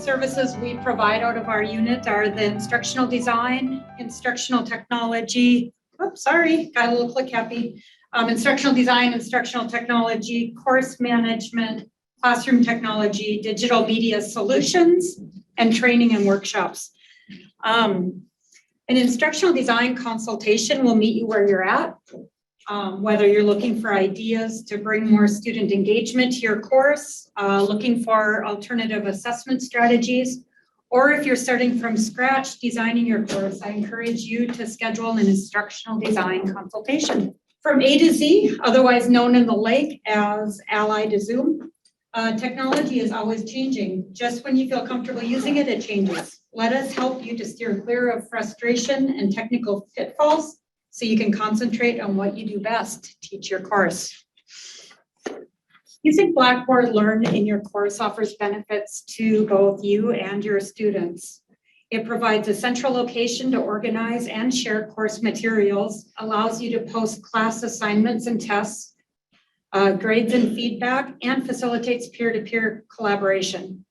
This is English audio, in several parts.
services we provide out of our unit are the instructional design, instructional technology, got a little click happy. Instructional design, instructional technology, course management, classroom technology, digital media solutions, and training and workshops. An instructional design consultation will meet you where you're at, whether you're looking for ideas to bring more student engagement to your course, looking for alternative assessment strategies, or if you're starting from scratch designing your course, I encourage you to schedule an instructional design consultation. From A to Z, otherwise known in the lake as Ally to Zoom, technology is always changing. Just when you feel comfortable using it, it changes. Let us help you to steer clear of frustration and technical pitfalls so you can concentrate on what you do best, teach your course. Using Blackboard Learn in your course offers benefits to both you and your students. It provides a central location to organize and share course materials, allows you to post class assignments and tests, grades and feedback, and facilitates peer-to-peer collaboration.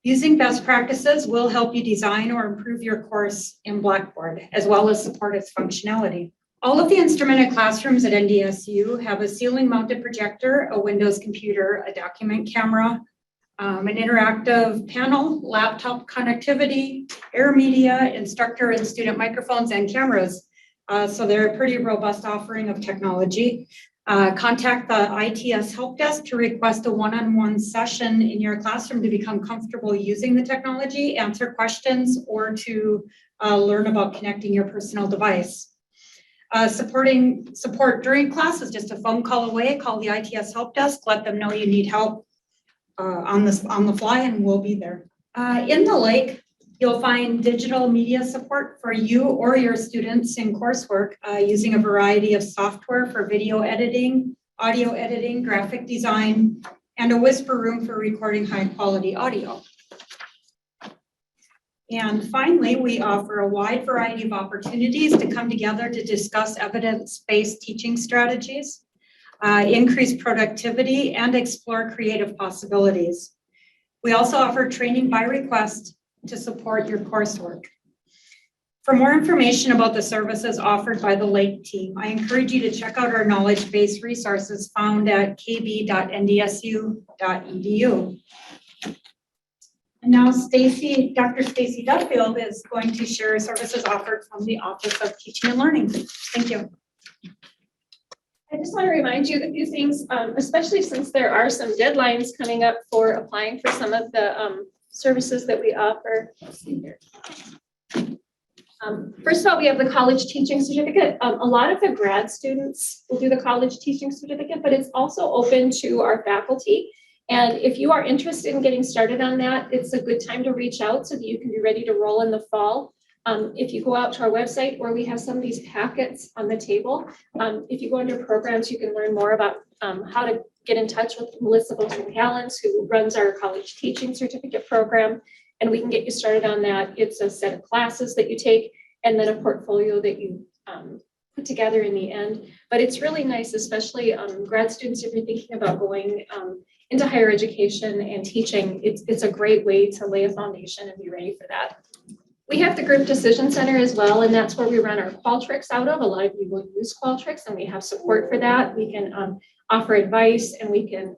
Using best practices will help you design or improve your course in Blackboard, as well as support its functionality. All of the instrumented classrooms at NDSU have a ceiling-mounted projector, a Windows computer, a document camera, an interactive panel, laptop connectivity, air media, instructor and student microphones, and cameras. So they're a pretty robust offering of technology. Contact the ITS help desk to request a one-on-one session in your classroom to become comfortable using the technology, answer questions, or to learn about connecting your personal device. Support during class is just a phone call away. Call the ITS help desk, let them know you need help on the fly, and we'll be there. In the lake, you'll find digital media support for you or your students in coursework using a variety of software for video editing, audio editing, graphic design, and a whisper room for recording high quality audio. And finally, we offer a wide variety of opportunities to come together to discuss evidence-based teaching strategies, increase productivity, and explore creative possibilities. We also offer training by request to support your coursework. For more information about the services offered by the Lake team, I encourage you to check out our knowledge-based resources found at kb.ndsu.edu. And now Dr. Stacy Duffield is going to share services offered from the Office of Teaching and Learning. Thank you. I just want to remind you a few things, especially since there are some deadlines coming up for applying for some of the services that we offer. Let's see here. First of all, we have the college teaching certificate. A lot of the grad students will do the college teaching certificate, but it's also open to our faculty. And if you are interested in getting started on that, it's a good time to reach out so that you can be ready to roll in the fall. If you go out to our website where we have some of these packets on the table, if you go under programs, you can learn more about how to get in touch with Melissa Bosen-Callens, who runs our college teaching certificate program, and we can get you started on that. It's a set of classes that you take and then a portfolio that you put together in the end. But it's really nice, especially grad students, if you're thinking about going into higher education and teaching, it's a great way to lay a foundation and be ready for that. We have the Group Decision Center as well, and that's where we run our Qualtrics out of. A lot of you will use Qualtrics, and we have support for that. We can offer advice, and we can,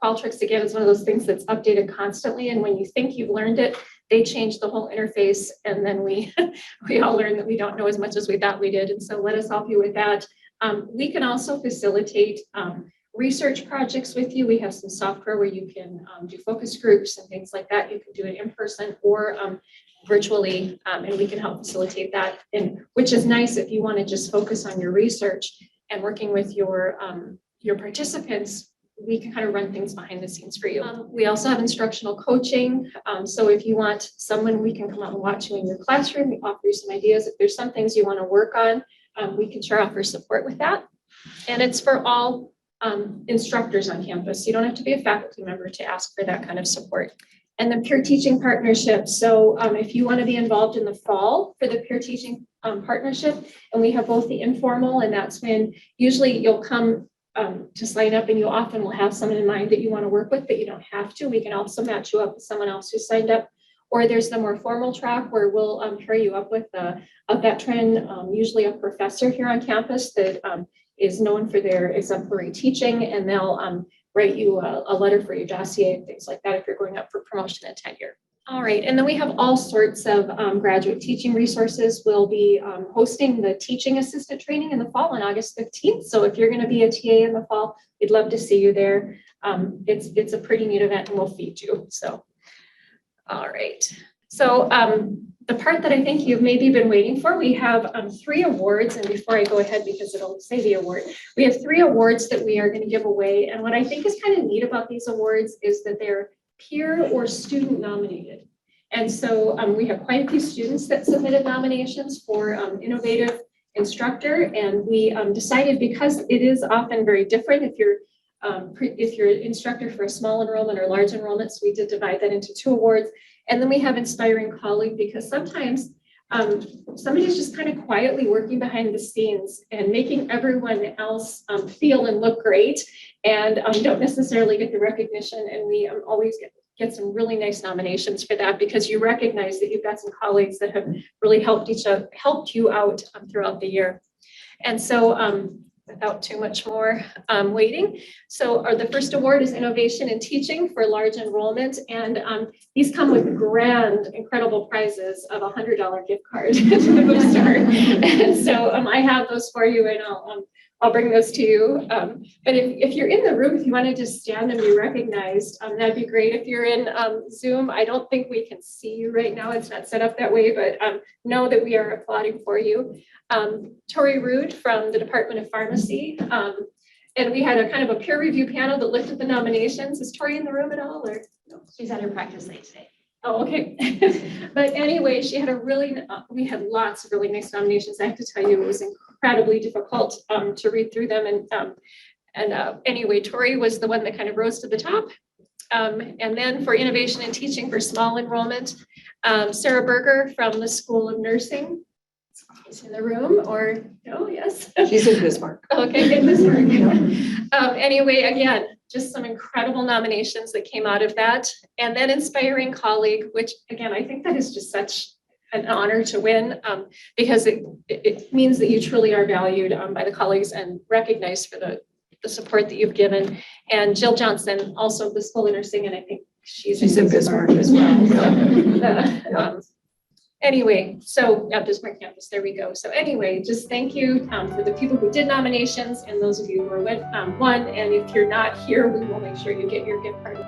Qualtrics, again, is one of those things that's updated constantly, and when you think you've learned it, they change the whole interface, and then we all learn that we don't know as much as we thought we did, and so let us help you with that. We can also facilitate research projects with you. We have some software where you can do focus groups and things like that. You can do it in person or virtually, and we can help facilitate that. And which is nice if you want to just focus on your research and working with your participants. We can kind of run things behind the scenes for you. We also have instructional coaching. So if you want someone, we can come out and watch you in your classroom. We offer you some ideas. If there's some things you want to work on, we can sure offer support with that. And it's for all instructors on campus. You don't have to be a faculty member to ask for that kind of support. And the peer teaching partnership. So if you want to be involved in the fall for the peer teaching partnership, and we have both the informal, and that's when usually you'll come to sign up, and you often will have someone in mind that you want to work with, but you don't have to. We can also match you up with someone else who signed up. Or there's the more formal track where we'll pair you up with a veteran, usually a professor here on campus that is known for their exemplary teaching, and they'll write you a letter for your dossier and things like that if you're going up for promotion and tenure. All right, and then we have all sorts of graduate teaching resources. We'll be hosting the teaching assistant training in the fall on August 15th. So if you're going to be a TA in the fall, we'd love to see you there. It's a pretty neat event, and we'll feed you. So, all right. So the part that I think you've maybe been waiting for, we have 3 awards. And before I go ahead, because it'll say the award, we have 3 awards that we are going to give away. And what I think is kind of neat about these awards is that they're peer or student nominated. And so we have quite a few students that submitted nominations for innovative instructor. And we decided, because it is often very different if you're instructor for a small enrollment or large enrollments, we did divide that into 2 awards. And then we have inspiring colleague, because sometimes somebody's just kind of quietly working behind the scenes and making everyone else feel and look great, and don't necessarily get the recognition. And we always get some really nice nominations for that, because you recognize that you've got some colleagues that have really helped you out throughout the year. And so without too much more waiting. So the first award is Innovation in Teaching for large enrollment. And these come with grand, incredible prizes of a $100 gift card to the bookstore. And so I have those for you, and I'll bring those to you. But if you're in the room, if you want to just stand and be recognized, that'd be great. If you're in Zoom, I don't think we can see you right now. It's not set up that way, but know that we are applauding for you. Tori Rude from the Department of Pharmacy. And we had a kind of a peer review panel that looked at the nominations. Is Tori in the room at all, or? No, she's at her practice day today. Oh, okay. But anyway, she had we had lots of really nice nominations. I have to tell you, it was incredibly difficult to read through them. And anyway, Tori was the one that kind of rose to the top. And then for Innovation in Teaching for small enrollment, Sarah Berger from the School of Nursing is in the room, or no? Yes. She's in Bismarck. Okay, in Bismarck. Anyway, again, just some incredible nominations that came out of that. And then Inspiring Colleague, which again, I think that is just such an honor to win, because it means that you truly are valued by the colleagues and recognized for the support that you've given. And Jill Johnson, also the School of Nursing, and I think she's in Bismarck as well. Anyway, so at Bismarck campus, there we go. So anyway, just thank you for the people who did nominations and those of you who won. And if you're not here, we will make sure you get your gift card.